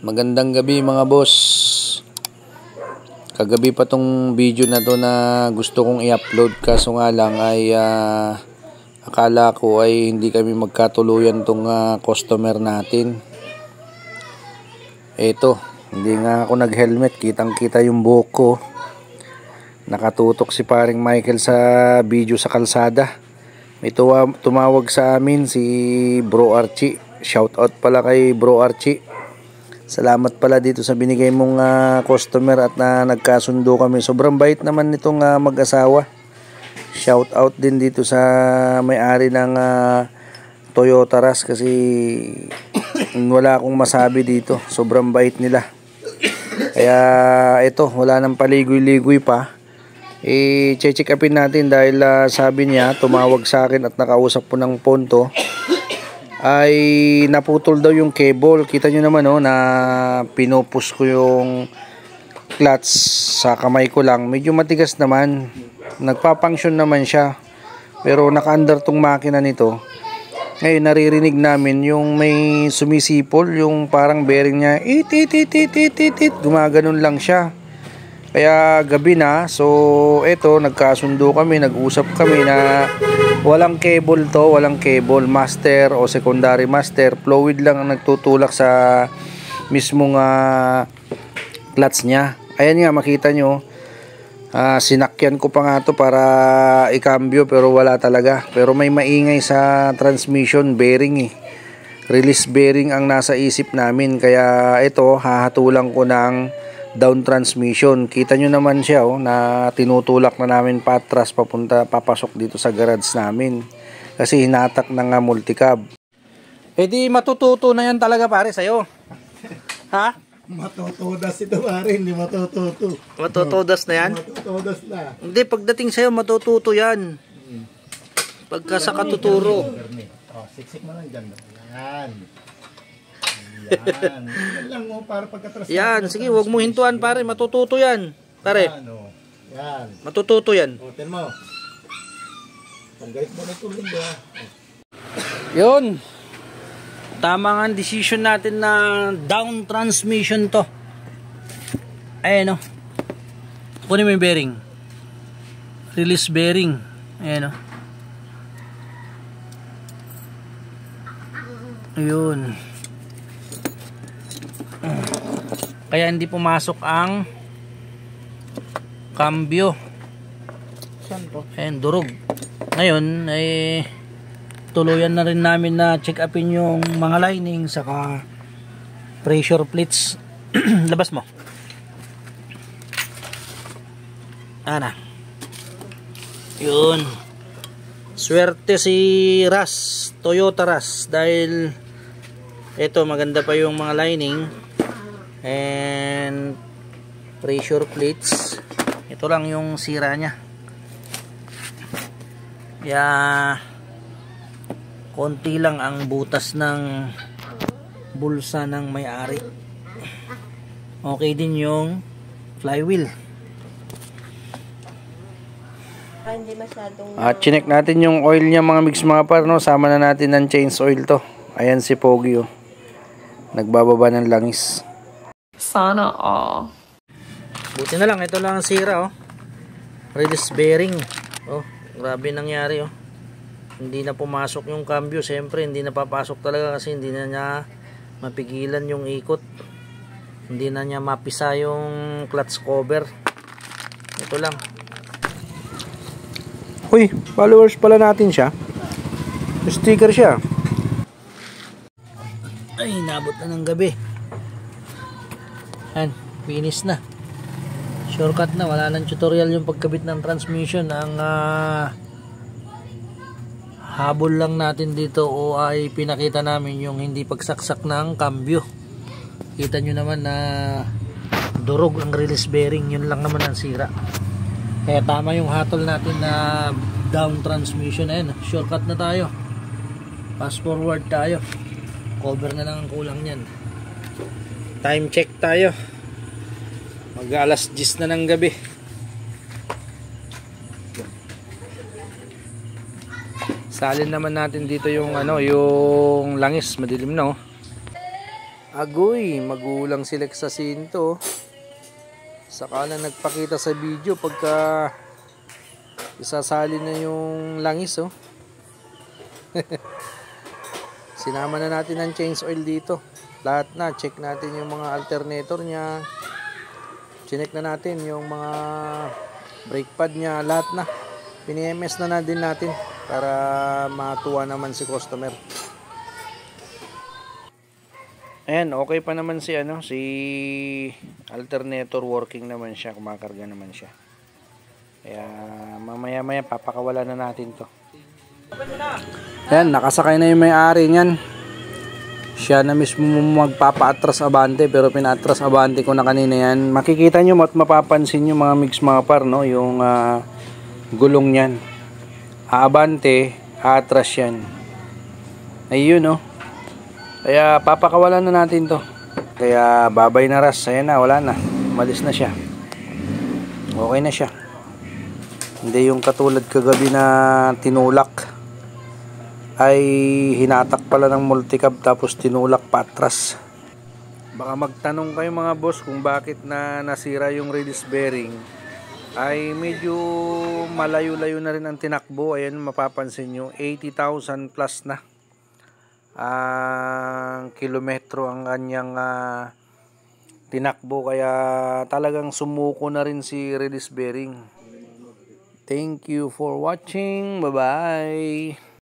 Magandang gabi mga boss. Kagabi pa tong video na to na gusto kong i-upload, kaso nga lang ay akala ko ay hindi kami magkatuluyan tong customer natin. Eto, hindi nga ako nag-helmet, kitang kita yung buhok ko. Nakatutok si paring Michael sa video sa kalsada. May tumawag sa amin si Bro Archie. Shout out pala kay Bro Archie. Salamat pala dito sa binigay mong customer at nagkasundo kami. Sobrang bait naman nitong mag-asawa. Shout out din dito sa may-ari ng Toyota Rush kasi wala akong masabi dito. Sobrang bait nila. Kaya ito, wala nang paligoy-ligoy pa. I-check upin natin dahil sabi niya, tumawag sa akin at nakausap po ng Ponto. Ay naputol daw yung cable. Kita nyo naman na pinupus ko yung clutch sa kamay ko lang. Medyo matigas naman, nagpapunction naman siya, pero naka-under tong makina nito. Ngayon naririnig namin yung may sumisipol, yung parang bearing niya it, gumaganon lang siya. Kaya gabi na, so eto, nagkasundo kami, nag-usap kami na walang cable to, walang cable, master o secondary master, fluid lang ang nagtutulak sa mismong clutch niya. Ayan nga, makita nyo, sinakyan ko pa nga to para ikambyo pero wala talaga. Pero may maingay sa transmission bearing release bearing ang nasa isip namin, kaya ito, hahatulan ko ng down transmission. Kita nyo naman siya na tinutulak na namin patras papasok dito sa garage namin kasi hinatak ng multicab. Di matututo na yan talaga pare sa'yo. Ha? Matutudas ito pare, hindi matututo. Matutudas na yan? Matutudas na. Hindi, pagdating sa'yo matututo yan. Pagka sa katuturo. Siksik mo lang dyan. Yan. Yan. Yan lang para pagkatras. Yan, sige, huwag mo hintuan pare, matututo yan. Pare. Yan. Matututo yan. Hotel mo. Paggalit mo na tulog ba? Yun. Tama nga ang decision natin na down transmission to. Ayan kunin mo yung bearing. Release bearing. Ayan Ayun. Kaya hindi pumasok ang cambio. Ayan, durog. Ngayon ay tuluyan na rin namin na check upin yung mga lining saka pressure plates. Labas mo. Ana. Yun. Swerte si Rush, Toyota Rush, dahil ito maganda pa yung mga lining and pressure plates. Ito lang yung sira niya. Konti lang ang butas ng bulsa ng may-ari. Okay din yung flywheel. Hindi masyadong chinek natin yung oil niya mga mix mga par, sama na natin ng change oil to. Ayan si Pogi nagbababa ng langis. sana all. Buti na lang, ito lang ang sira release bearing. Grabe nangyari hindi na pumasok yung cambio. Siyempre hindi na papasok talaga kasi hindi na niya mapigilan yung ikot, hindi na niya mapisa yung clutch cover. Ito lang. Uy, followers pala natin siya. Sticker siya. Ay, nabot na ng gabi. Yan, finish na. Shortcut na, wala nang tutorial yung pagkabit ng transmission. Ang habol lang natin dito ay pinakita namin yung hindi pagsaksak ng cambio. Kita nyo naman na durog ang release bearing, yun lang naman ang sira. Kaya tama yung hatol natin na down transmission. Ayan, shortcut na tayo, fast forward tayo, cover na lang ang kulang nyan. Time check tayo, mag alas 10 na ng gabi. Salin naman natin dito yung yung langis, madilim na Agoy, magulang si Lex Jacinto. Saka na nagpakita sa video pagka isasali na yung langis, oh. Sinama na natin ang change oil dito. Lahat na, check natin yung mga alternator niya. Chinek na natin yung mga brake pad niya, lahat na. Pini-MS na din natin para matuwa naman si customer. Ayan, okay pa naman si si alternator, working naman siya, kumakarga naman siya. Kaya mamaya-maya papakawala na natin 'to. Ayan, nakasakay na yung may-ari niyan. Siya na mismo magpapa-atras abante, pero pina-atras abante ko na kanina yan. Makikita nyo at mapapansin nyo mga mix mga par, no? Yung gulong niyan. Abante, atras yan. Ayun, no? Kaya papakawalan na natin to. Kaya babay na ras. Ayan na, wala na. Malis na siya. Okay na siya. Hindi yung katulad kagabi na tinulak. Ay hinatak pala ng multicab tapos tinulak patras. Baka magtanong kayo mga boss kung bakit na nasira yung release bearing. Ay medyo malayo-layo na rin ang tinakbo. Ayan, mapapansin nyo, 80,000 plus na ang kilometro ang kanyang tinakbo, kaya talagang sumuko na rin si release bearing. Thank you for watching. Bye bye.